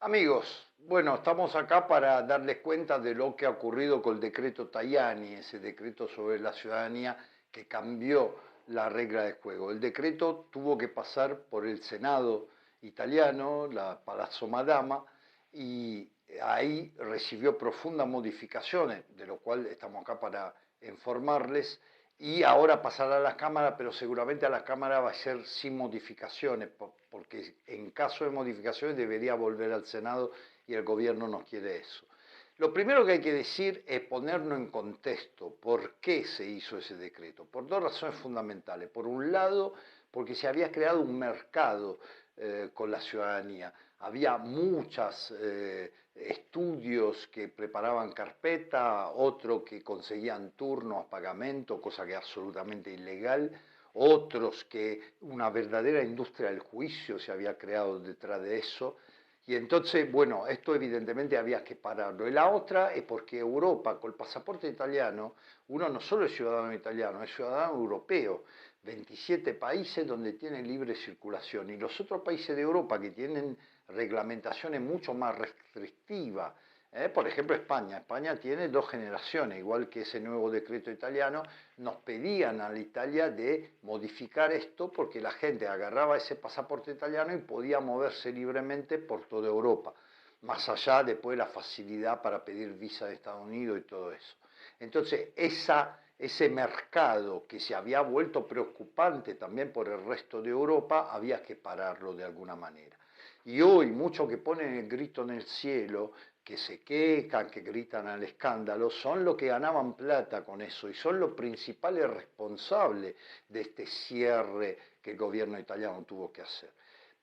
Amigos, bueno, estamos acá para darles cuenta de lo que ha ocurrido con el decreto Tajani, ese decreto sobre la ciudadanía que cambió la regla de juego. El decreto tuvo que pasar por el Senado italiano, la Palazzo Madama, y ahí recibió profundas modificaciones, de lo cual estamos acá para informarles, y ahora pasará a la Cámara, pero seguramente a la Cámara va a ser sin modificaciones, porque en caso de modificaciones debería volver al Senado y el gobierno no quiere eso. Lo primero que hay que decir es ponernos en contexto por qué se hizo ese decreto, por dos razones fundamentales. Por un lado, porque se había creado un mercado con la ciudadanía. Había muchos estudios que preparaban carpeta, otros que conseguían turno a pagamento, cosa que es absolutamente ilegal, otros que una verdadera industria del juicio se había creado detrás de eso. Y entonces, bueno, esto evidentemente había que pararlo. Y la otra es porque Europa, con el pasaporte italiano, uno no solo es ciudadano italiano, es ciudadano europeo. 27 países donde tiene libre circulación. Y los otros países de Europa que tienen reglamentaciones mucho más restrictivas, por ejemplo España. España tiene dos generaciones, igual que ese nuevo decreto italiano, nos pedían a la Italia de modificar esto porque la gente agarraba ese pasaporte italiano y podía moverse libremente por toda Europa, más allá después de la facilidad para pedir visa de Estados Unidos y todo eso. Entonces, ese mercado que se había vuelto preocupante también por el resto de Europa, había que pararlo de alguna manera. Y hoy muchos que ponen el grito en el cielo, que se quejan, que gritan al escándalo, son los que ganaban plata con eso y son los principales responsables de este cierre que el gobierno italiano tuvo que hacer.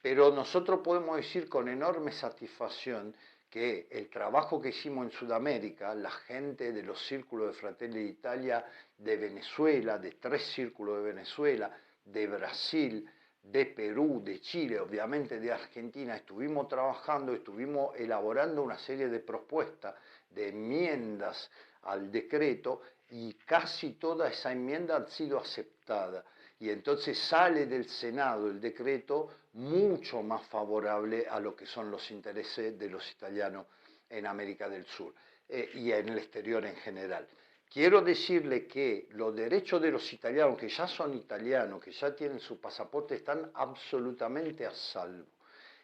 Pero nosotros podemos decir con enorme satisfacción que el trabajo que hicimos en Sudamérica, la gente de los círculos de Fratelli d'Italia de Venezuela, de tres círculos de Venezuela, de Brasil, de Perú, de Chile, obviamente de Argentina, estuvimos trabajando, estuvimos elaborando una serie de propuestas, de enmiendas al decreto y casi todas esas enmiendas han sido aceptadas. Y entonces sale del Senado el decreto mucho más favorable a lo que son los intereses de los italianos en América del Sur y en el exterior en general. Quiero decirle que los derechos de los italianos, que ya son italianos, que ya tienen su pasaporte, están absolutamente a salvo.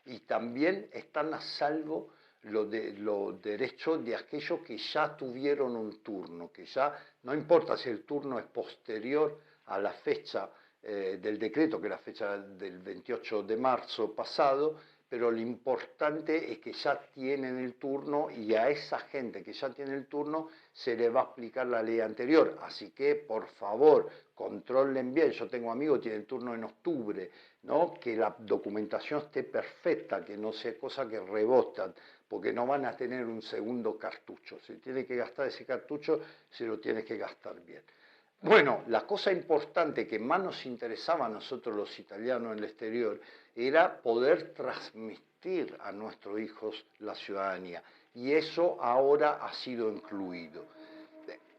Y también están a salvo los derechos de aquellos que ya tuvieron un turno, que ya no importa si el turno es posterior a la fecha del decreto, que es la fecha del 28 de marzo pasado, pero lo importante es que ya tienen el turno y a esa gente que ya tiene el turno se le va a aplicar la ley anterior. Así que, por favor, controlen bien. Yo tengo amigos que tienen turno en octubre, ¿no? Que la documentación esté perfecta, que no sea cosa que rebotan, porque no van a tener un segundo cartucho. Si tiene que gastar ese cartucho, se lo tiene que gastar bien. Bueno, la cosa importante que más nos interesaba a nosotros los italianos en el exterior era poder transmitir a nuestros hijos la ciudadanía. Y eso ahora ha sido incluido.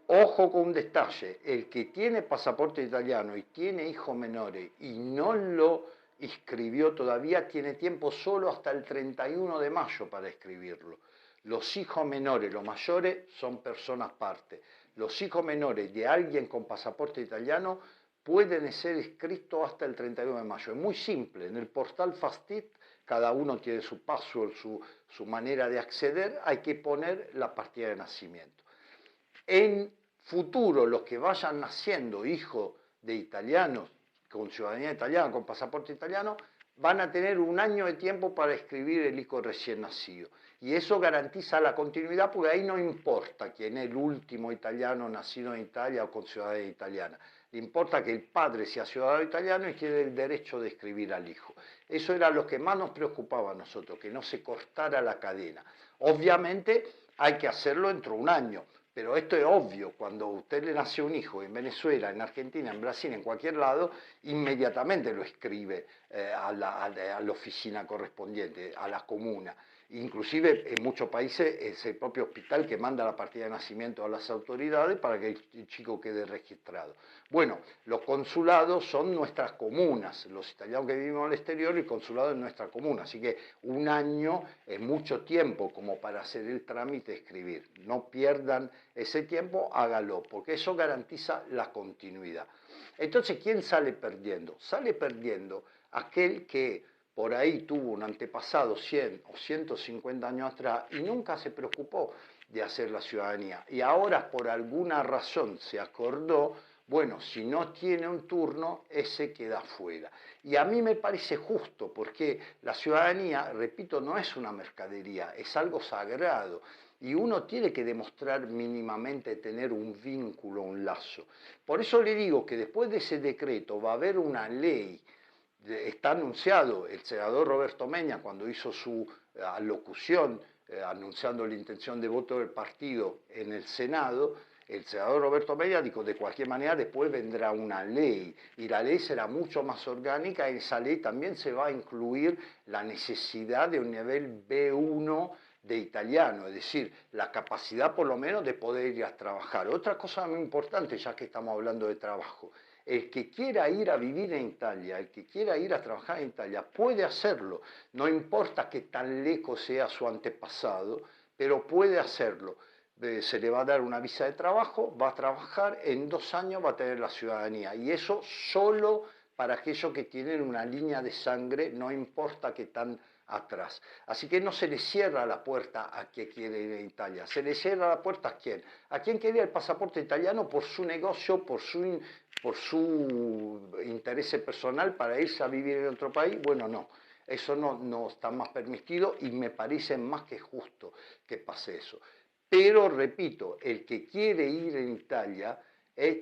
Ojo con un detalle, el que tiene pasaporte italiano y tiene hijos menores y no lo inscribió todavía, tiene tiempo solo hasta el 31 de mayo para escribirlo. Los hijos menores, los mayores, son personas parte. Los hijos menores de alguien con pasaporte italiano pueden ser inscritos hasta el 31 de mayo. Es muy simple, en el portal Fastit cada uno tiene su password, su manera de acceder, hay que poner la partida de nacimiento. En futuro, los que vayan naciendo hijos de italianos, con ciudadanía italiana, con pasaporte italiano, van a tener un año de tiempo para escribir el hijo recién nacido. Y eso garantiza la continuidad porque ahí no importa quién es el último italiano nacido en Italia o con ciudadanía italiana. Le importa que el padre sea ciudadano italiano y tiene el derecho de escribir al hijo. Eso era lo que más nos preocupaba a nosotros, que no se cortara la cadena. Obviamente hay que hacerlo dentro de un año, Pero esto es obvio, cuando usted le nace un hijo en Venezuela, en Argentina, en Brasil, en cualquier lado, inmediatamente lo escribe a la oficina correspondiente, a la comuna. Inclusive en muchos países es el propio hospital que manda la partida de nacimiento a las autoridades para que el chico quede registrado. Bueno, los consulados son nuestras comunas, los italianos que vivimos al exterior, el consulado es nuestra comuna, así que un año es mucho tiempo como para hacer el trámite y escribir. No pierdan ese tiempo, hágalo, porque eso garantiza la continuidad. Entonces, ¿quién sale perdiendo? Sale perdiendo aquel que por ahí tuvo un antepasado 100 o 150 años atrás y nunca se preocupó de hacer la ciudadanía. Y ahora por alguna razón se acordó, bueno, si no tiene un turno, ese queda fuera. Y a mí me parece justo, porque la ciudadanía, repito, no es una mercadería, es algo sagrado. Y uno tiene que demostrar mínimamente tener un vínculo, un lazo. Por eso le digo que después de ese decreto va a haber una ley. Está anunciado, el senador Roberto Meña, cuando hizo su alocución anunciando la intención de voto del partido en el Senado, el senador Roberto Meña dijo, de cualquier manera después vendrá una ley, y la ley será mucho más orgánica, en esa ley también se va a incluir la necesidad de un nivel B1 de italiano, es decir, la capacidad por lo menos de poder ir a trabajar. Otra cosa muy importante, ya que estamos hablando de trabajo, el que quiera ir a vivir en Italia, el que quiera ir a trabajar en Italia, puede hacerlo. No importa que tan lejos sea su antepasado, pero puede hacerlo. Se le va a dar una visa de trabajo, va a trabajar, en 2 años va a tener la ciudadanía. Y eso solo para aquellos que tienen una línea de sangre, no importa que tan atrás. Así que no se le cierra la puerta a quien quiere ir a Italia. Se le cierra la puerta a quién. A quien quería el pasaporte italiano por su negocio, por su interés personal para irse a vivir en otro país. Bueno, no. Eso no está más permitido y me parece más que justo que pase eso. Pero, repito, el que quiere ir en Italia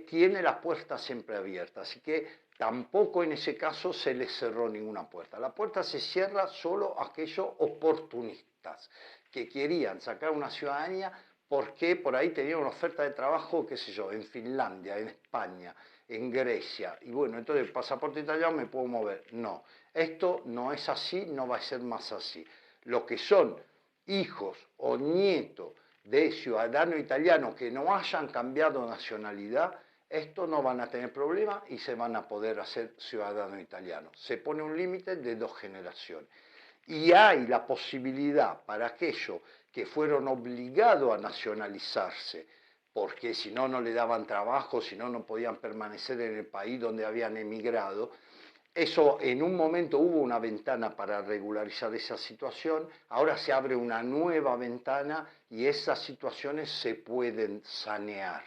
tiene las puertas siempre abiertas. Así que tampoco en ese caso se le cerró ninguna puerta. La puerta se cierra solo a aquellos oportunistas que querían sacar una ciudadanía porque por ahí tenían una oferta de trabajo, qué sé yo, en Finlandia, en España, en Grecia. Y bueno, entonces el pasaporte italiano me puedo mover. No, esto no es así, no va a ser más así. Lo que son hijos o nietos de ciudadanos italianos que no hayan cambiado nacionalidad, estos no van a tener problema y se van a poder hacer ciudadanos italianos. Se pone un límite de 2 generaciones. Y hay la posibilidad para aquellos que fueron obligados a nacionalizarse, porque si no, no le daban trabajo, si no, no podían permanecer en el país donde habían emigrado. Eso en un momento hubo una ventana para regularizar esa situación, ahora se abre una nueva ventana y esas situaciones se pueden sanear.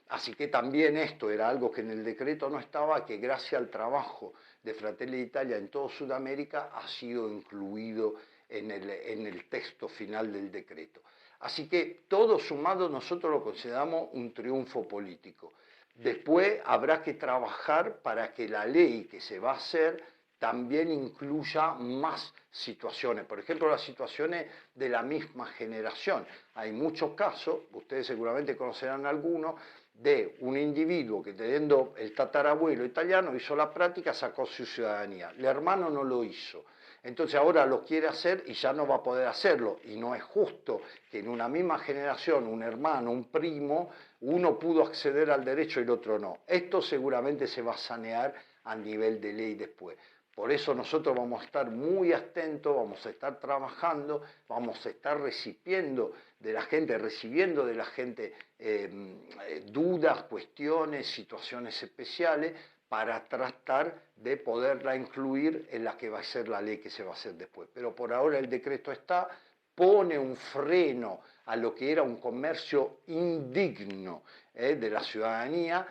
Así que también esto era algo que en el decreto no estaba, que gracias al trabajo de Fratelli d'Italia en toda Sudamérica ha sido incluido en el texto final del decreto. Así que todo sumado nosotros lo consideramos un triunfo político. Después habrá que trabajar para que la ley que se va a hacer también incluya más situaciones, por ejemplo las situaciones de la misma generación. Hay muchos casos, ustedes seguramente conocerán algunos, de un individuo que teniendo el tatarabuelo italiano hizo la práctica, sacó su ciudadanía, el hermano no lo hizo. Entonces ahora lo quiere hacer y ya no va a poder hacerlo. Y no es justo que en una misma generación, un hermano, un primo, uno pudo acceder al derecho y el otro no. Esto seguramente se va a sanear a nivel de ley después. Por eso nosotros vamos a estar muy atentos, vamos a estar trabajando, vamos a estar recibiendo de la gente dudas, cuestiones, situaciones especiales, para tratar de poderla incluir en la que va a ser la ley que se va a hacer después. Pero por ahora el decreto está, pone un freno a lo que era un comercio indigno de la ciudadanía.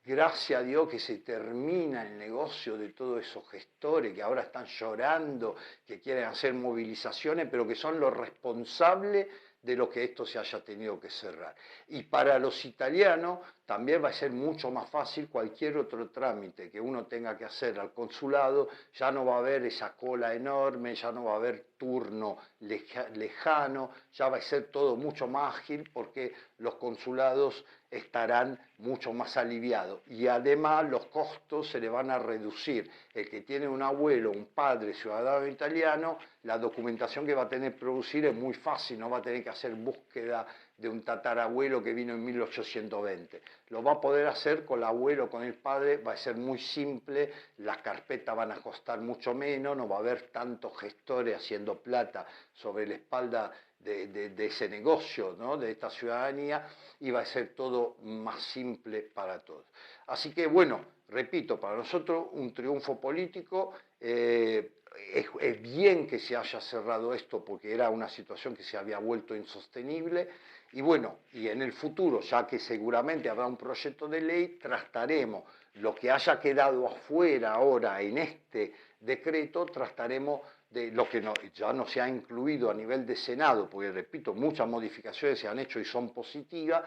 Gracias a Dios que se termina el negocio de todos esos gestores que ahora están llorando, que quieren hacer movilizaciones, pero que son los responsables de lo que esto se haya tenido que cerrar. Y para los italianos también va a ser mucho más fácil cualquier otro trámite que uno tenga que hacer al consulado, ya no va a haber esa cola enorme, ya no va a haber turno lejano, ya va a ser todo mucho más ágil porque los consulados estarán mucho más aliviados y además los costos se le van a reducir. El que tiene un abuelo, un padre ciudadano italiano, la documentación que va a tener que producir es muy fácil, no va a tener que hacer búsqueda de un tatarabuelo que vino en 1820. Lo va a poder hacer con el abuelo, con el padre, va a ser muy simple, las carpetas van a costar mucho menos, no va a haber tantos gestores haciendo plata sobre la espalda de ese negocio, ¿no? De esta ciudadanía, y va a ser todo más simple para todos. Así que bueno, repito, para nosotros un triunfo político. Es bien que se haya cerrado esto porque era una situación que se había vuelto insostenible y bueno, y en el futuro, ya que seguramente habrá un proyecto de ley, trataremos lo que haya quedado afuera ahora en este decreto, trataremos de lo que no, ya no se ha incluido a nivel de Senado, porque repito, muchas modificaciones se han hecho y son positivas.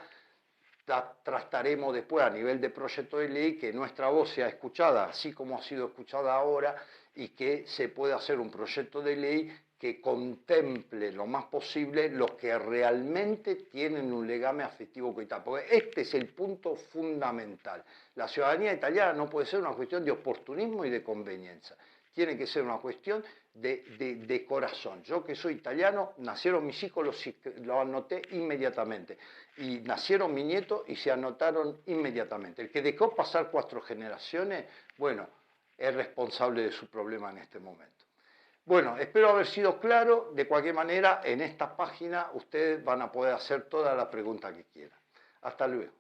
Trataremos después a nivel de proyecto de ley que nuestra voz sea escuchada, así como ha sido escuchada ahora, y que se pueda hacer un proyecto de ley que contemple lo más posible los que realmente tienen un legame afectivo coitado. Porque este es el punto fundamental. La ciudadanía italiana no puede ser una cuestión de oportunismo y de conveniencia. Tiene que ser una cuestión de corazón. Yo que soy italiano, nacieron mis hijos, lo anoté inmediatamente. Y nacieron mis nietos y se anotaron inmediatamente. El que dejó pasar 4 generaciones, bueno, es responsable de su problema en este momento. Bueno, espero haber sido claro. De cualquier manera, en esta página ustedes van a poder hacer todas las preguntas que quieran. Hasta luego.